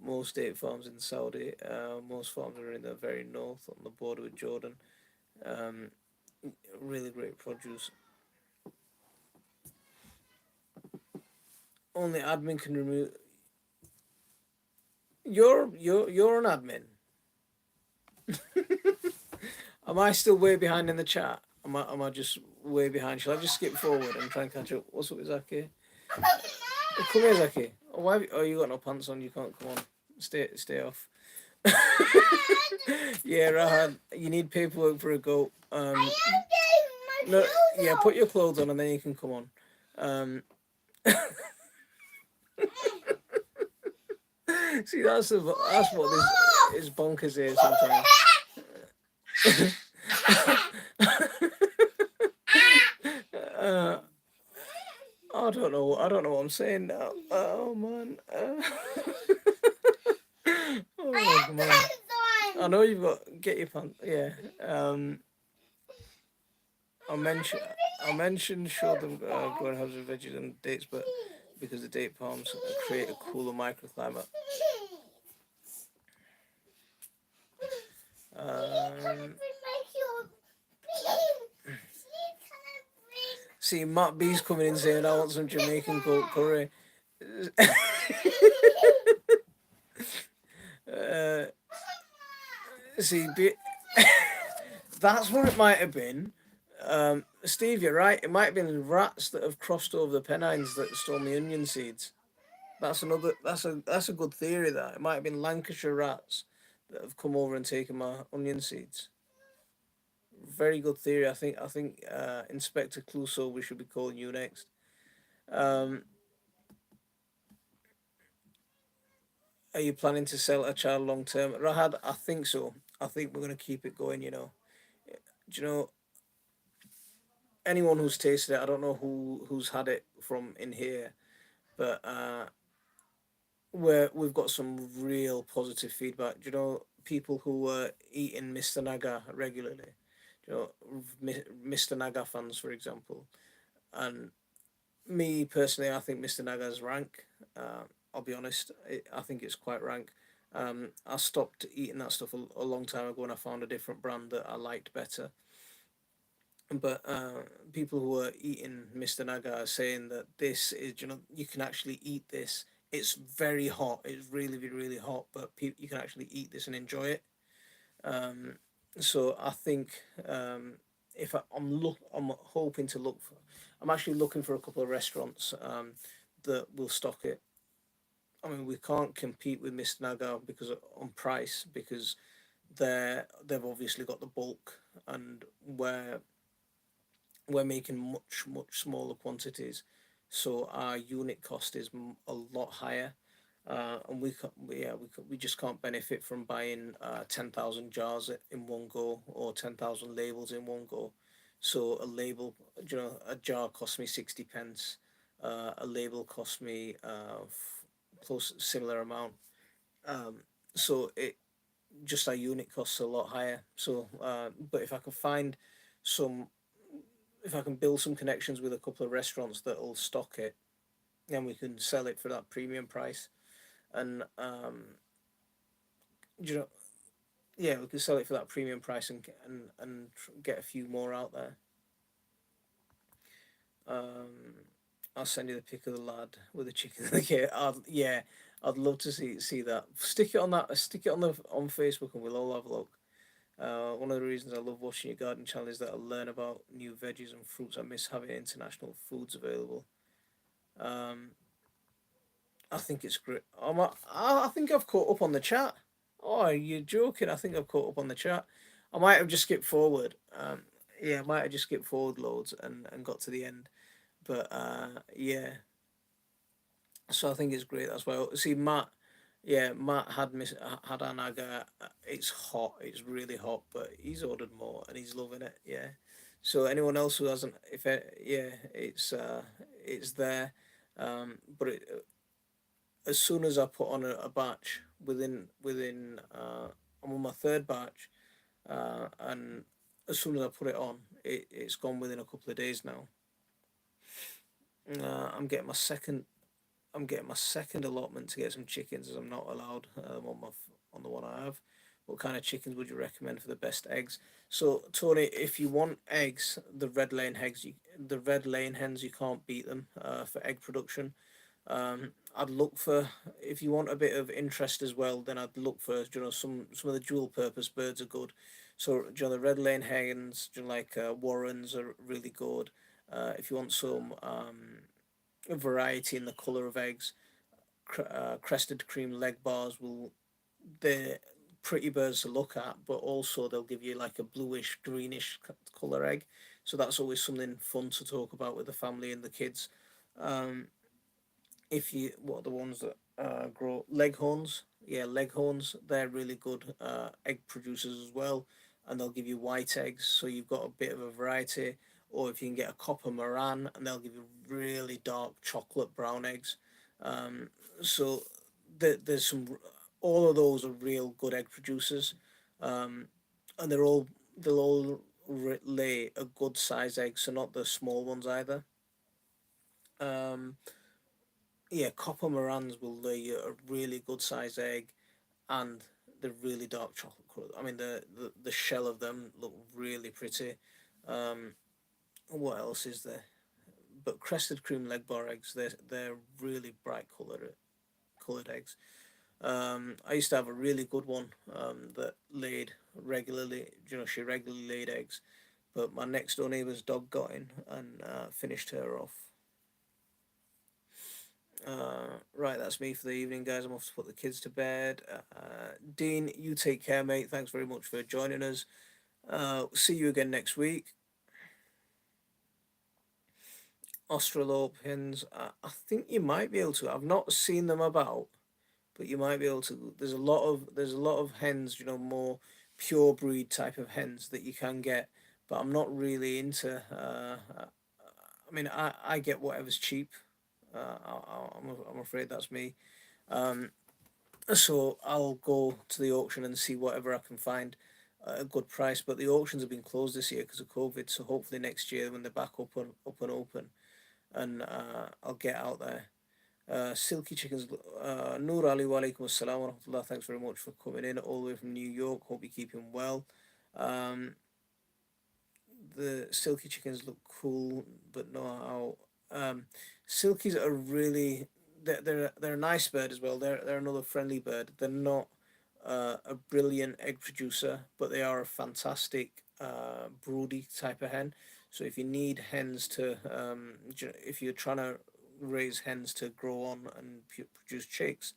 Most date farms in Saudi, most farms are in the very north on the border with Jordan. Um, really great produce. Only admin can remove. You're an admin. Am I still way behind in the chat? Am I just way behind? Shall I just skip forward and try and catch up? What's up with Zaki? Oh, come here, Zaki. Oh, why? Oh, you got no pants on. You can't come on. Stay off. Yeah, Rahad, you need paperwork for a goat. No, yeah, put your clothes on and then you can come on. Um, see, that's what this is bonkers here sometimes. uh, I don't know. I don't know what I'm saying now. Oh man. Oh man. I know you've got get your pants. Yeah. I mentioned show them growing houses of veggies and dates, but because the date palms create a cooler microclimate. Um, See, Matt B's coming in saying I want some Jamaican goat curry. uh, see, that's what it might have been. Steve, you're right. It might have been rats that have crossed over the Pennines that stole the onion seeds. That's another. That's a good theory. That it might have been Lancashire rats that have come over and taken my onion seeds. Very good theory. I think Inspector Clouseau, we should be calling you next. Um, are you planning to sell a child long term? Rahad, I think so. I think we're going to keep it going. Do you know anyone who's tasted it? I don't know who's had it from in here, but we've got some real positive feedback. Do you know people who were eating Mr. Naga regularly? Do you know Mr. Naga fans, for example, and me personally, I think Mr. Naga's rank. I'll be honest, I think it's quite rank. I stopped eating that stuff a long time ago and I found a different brand that I liked better. But people who are eating Mr. Naga are saying that this is, you can actually eat this. It's very hot. It's really, really hot, but you can actually eat this and enjoy it. Um, so I think if I'm hoping to look for. I'm actually looking for a couple of restaurants that will stock it. I mean, we can't compete with Mr. Naga because on price because they've obviously got the bulk and we're making much smaller quantities, so our unit cost is a lot higher. And we just can't benefit from buying 10,000 jars in one go or 10,000 labels in one go. So a label, a jar costs me 60 pence. A label costs me close similar amount. Um, so it just our unit costs a lot higher. So, but if I can find some, if I can build some connections with a couple of restaurants that'll stock it, then we can sell it for that premium price. And you know, yeah, we can sell it for that premium price and get a few more out there. Um, I'll send you the pic of the lad with the chicken. Yeah, I'd love to see that. Stick it on that. Stick it on Facebook, and we'll all have a look. One of the reasons I love watching your garden channel is that I learn about new veggies and fruits. I miss having international foods available. Um, I think it's great. I think I've caught up on the chat. Oh, you're joking? I think I've caught up on the chat. I might have just skipped forward. Yeah, I might have just skipped forward loads and got to the end. But yeah, so I think it's great. That's why. See, Matt. Yeah, Matt had an aga. It's hot. It's really hot, but he's ordered more and he's loving it. Yeah. So anyone else who hasn't, yeah, it's there. But as soon as I put on a batch I'm on my third batch, and as soon as I put it on, it's gone within a couple of days now. Uh, I'm getting my second I'm getting my second allotment to get some chickens as I'm not allowed on the one I have. What kind of chickens would you recommend for the best eggs? So Tony, if you want eggs, the red lane hens you can't beat them for egg production. I'd look for, if you want a bit of interest as well, then I'd look for, some of the dual purpose birds are good. So the red lane hens, like warrens are really good. If you want some variety in the color of eggs, crested cream leg bars will, they're pretty birds to look at, but also they'll give you like a bluish greenish color egg. So that's always something fun to talk about with the family and the kids. Um, if you what are the ones that grow leghorns? Yeah, leghorns. They're really good egg producers as well, and they'll give you white eggs, so you've got a bit of a variety. Or if you can get a copper moran, and they'll give you really dark chocolate brown eggs. Um, so there's some. All of those are real good egg producers, um, and they'll all lay a good size egg, so not the small ones either. Um, yeah, copper morans will lay you a really good size egg, and the really dark chocolate colour. I mean, the shell of them look really pretty. Um, what else is there? But crested cream leg bar eggs, they're really bright coloured eggs. I used to have a really good one that laid regularly. She regularly laid eggs, but my next door neighbour's dog got in and finished her off. Right, that's me for the evening, guys. I'm off to put the kids to bed. Dean, you take care, mate. Thanks very much for joining us. See you again next week. Australorpins, I think you might be able to. I've not seen them about, but you might be able to. There's a lot of hens, more pure breed type of hens that you can get, but I'm not really into. I mean, I get whatever's cheap. I'm afraid that's me. Um, So I'll go to the auction and see whatever I can find at a good price. But the auctions have been closed this year because of COVID. So hopefully next year when they're back up and open, and I'll get out there. Silky chickens. Noor Ali wa alaikum assalam wa rahmatullah. Thanks very much for coming in all the way from New York. Hope you're keeping well. Um, the silky chickens look cool, but not how. Silkies are really, they're a nice bird as well. They're another friendly bird. They're not a brilliant egg producer, but they are a fantastic broody type of hen. So if you need hens to, if you're trying to raise hens to grow on and produce chicks,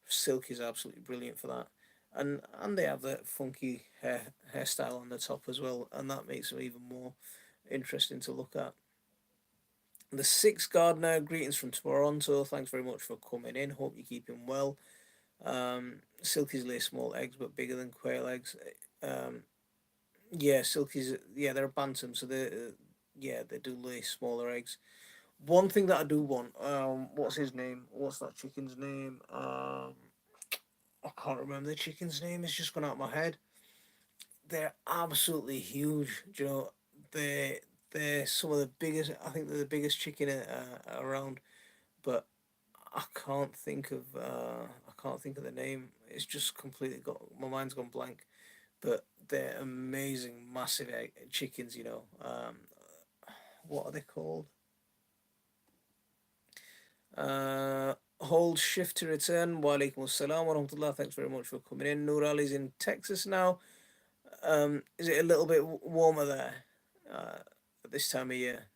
silk is absolutely brilliant for that. And they have that funky hairstyle on the top as well, and that makes them even more interesting to look at. The sixth gardener, greetings from Toronto. Thanks very much for coming in. Hope you're keeping well. Silkies lay small eggs, but bigger than quail eggs. Um, yeah, silkies. Yeah, they're a bantam, so yeah, they do lay smaller eggs. One thing that I do want. What's his name? What's that chicken's name? I can't remember the chicken's name. It's just gone out of my head. They're absolutely huge. They they're some of the biggest. I think they're the biggest chicken around. But I can't think of the name. It's just completely got my mind's gone blank. But they're amazing, massive chickens. What are they called? Hold shift to return. Wa alaikum assalam wa rahmatullah. Thanks very much for coming in. Noor Ali's in Texas now. Is it a little bit warmer there at this time of year?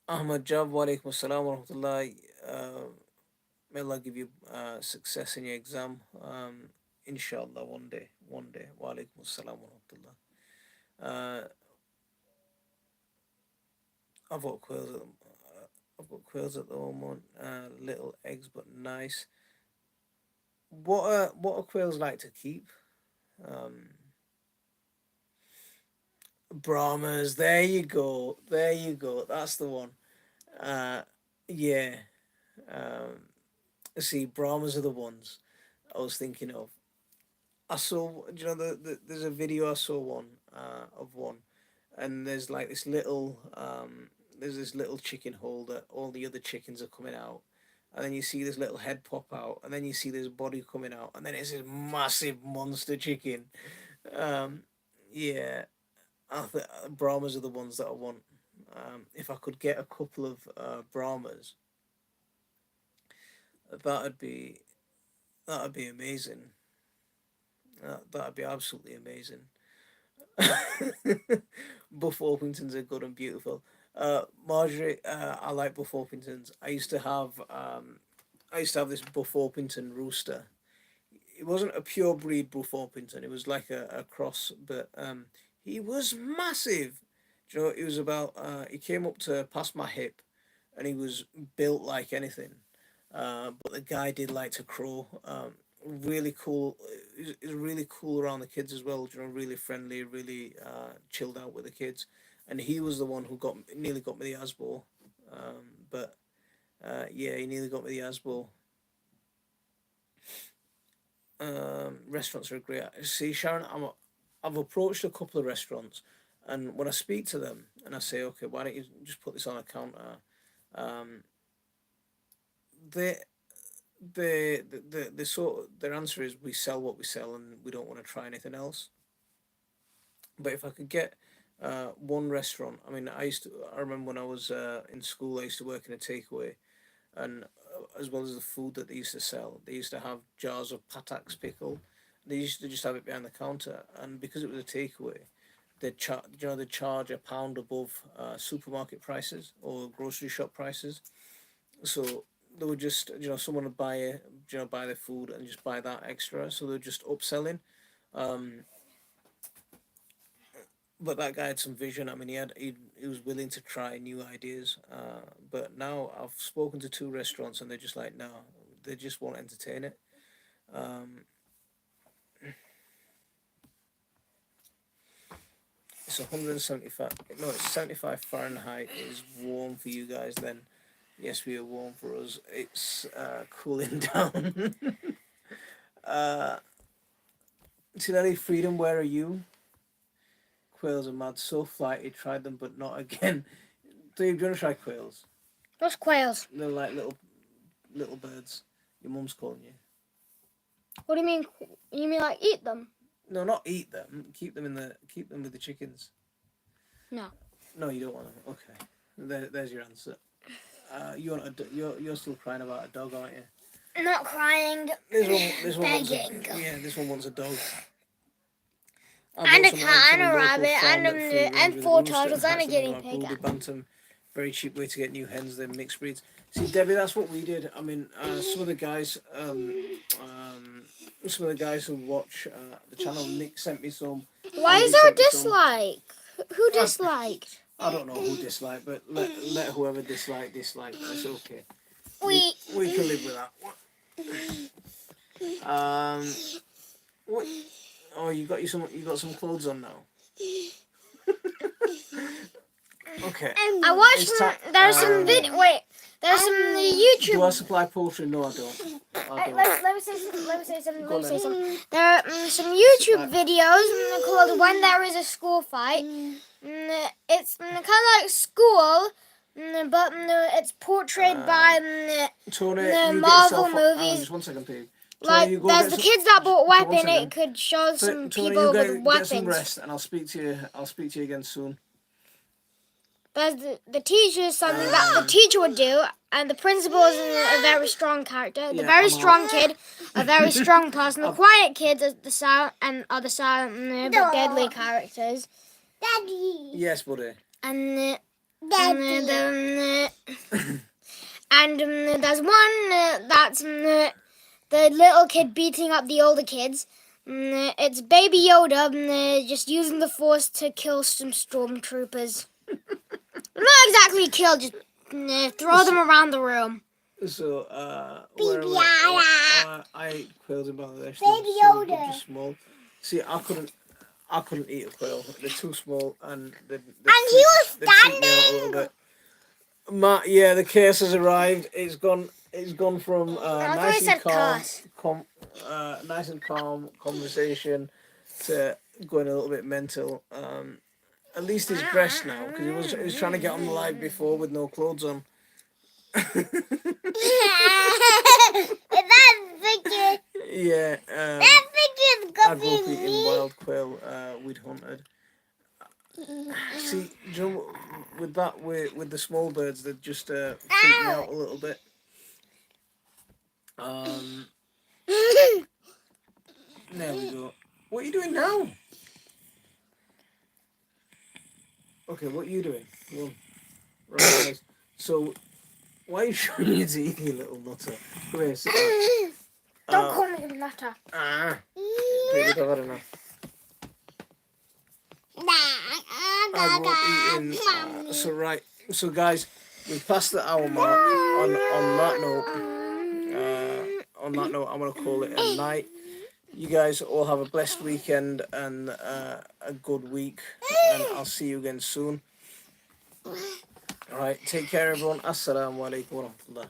Ahmad Jab, wa alaikum assalam wa rahmatullah. May Allah give you success in your exam. Inshallah, one day, one day. Wa alaikum assalam wa rahmatullah. I've got quails at the, I've got quails at the moment. Little eggs, but nice. What are quails like to keep? Um, Brahmas. There you go. There you go. That's the one. Uh, yeah. Um, see, Brahmas are the ones I was thinking of. I saw, there's a video I saw of one, and there's this little chicken hole that all the other chickens are coming out, and then you see this little head pop out, and then you see this body coming out, and then it's this massive monster chicken. Um, yeah, Brahmas are the ones that I want. If I could get a couple of Brahmas, that'd be that'd be amazing. That'd be absolutely amazing. Buff Orpingtons are good and beautiful. Marjorie, I like Buff Orpingtons. I used to have this Buff Orpington rooster. It wasn't a pure breed Buff Orpington. It was like a cross, but he was massive. Do you know, he was about. He came up to past my hip, and he was built like anything. But the guy did like to crow. Really cool. He's really cool around the kids as well. You know, really friendly, really chilled out with the kids. And he was the one who nearly got me the Asbo. But yeah, he nearly got me the Asbo. Restaurants are great. See, Sharon, I've approached a couple of restaurants, and when I speak to them and I say, okay, why don't you just put this on a counter? Um, they the sort their answer is we sell what we sell and we don't want to try anything else. But if I could get one restaurant, I mean, I remember when I was in school, I used to work in a takeaway, and as well as the food that they used to sell, they used to have jars of Patax pickle. They used to just have it behind the counter, and because it was a takeaway, they charge a pound above supermarket prices or grocery shop prices. So they would just someone would buy it, buy the food and just buy that extra. So they're just upselling. Um, but that guy had some vision. I mean, he was willing to try new ideas. But now I've spoken to two restaurants and they're just like, no, they just won't entertain it. Um, it's 175. No, it's 75 Fahrenheit is warm for you guys. Then, yes, we are warm for us. It's cooling down. uh, Today, Freedom, where are you? Quails are mad, so flighty. Tried them, but not again. Dave, do you want to try quails? What's quails? They're like little birds. Your mum's calling you. What do you mean? You mean like eat them? No, not eat them. Keep them with the chickens. No. No, you don't want them. Okay, there's your answer. You're still crying about a dog, aren't you? I'm not crying. This one Begging. this one wants a dog. And a cat and a rabbit and four turtles and a guinea pig. Bantam, very cheap way to get new hens. They're mixed breeds. See, Debbie, that's what we did. I mean, some of the guys who watch the channel, Nick sent me some. Why is there a dislike? Who disliked? I don't know who disliked, but let whoever dislike. That's okay. We can live with that. What? Oh, you got some clothes on now. Okay. I watched. There's some video. Wait. There's some YouTube. Do I supply poultry? No, I don't. Let me say something. There are some YouTube videos called "When There Is a School Fight." It's kind of like school, but it's portrayed by Tony, the Marvel movies. Just 1 second, please. Like, there's the kids that bought weapon. It could show some people with weapons. Get some rest, and I'll speak to you again soon. There's the teacher is something that the teacher would do, and the principal is a very strong character. The very strong kid, a very strong person. The quiet kids are the silent but deadly characters. Daddy. Yes, buddy. And and there's one that's the little kid beating up the older kids. It's Baby Yoda just using the Force to kill some stormtroopers. Not exactly kill, just throw them around the room. So, Baby Yoda. I ate quails in Bangladesh. Baby Yoda. Just small. See, I couldn't eat a quail. They're too small, and he was standing. Yeah, the case has arrived. It's gone from nice and calm conversation to going a little bit mental. At least he's dressed now because he was trying to get on the live before with no clothes on. Yeah. I grew up eating wild quail we'd hunted. See, do you know, with that, with the small birds, that just freak me out a little bit. There we go. What are you doing now? Okay, what are you doing? Well, right, guys. So, why are you showing your teeth, you little nutter? Come here, sit down. Don't call me a nutter. David, I've had enough. I won't eat in. So guys, we've passed the hour mark. On that note, I'm gonna call it a night. You guys all have a blessed weekend and a good week, and I'll see you again soon. All right, take care, everyone. Assalamu alaikum warahmatullah.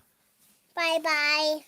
Bye bye.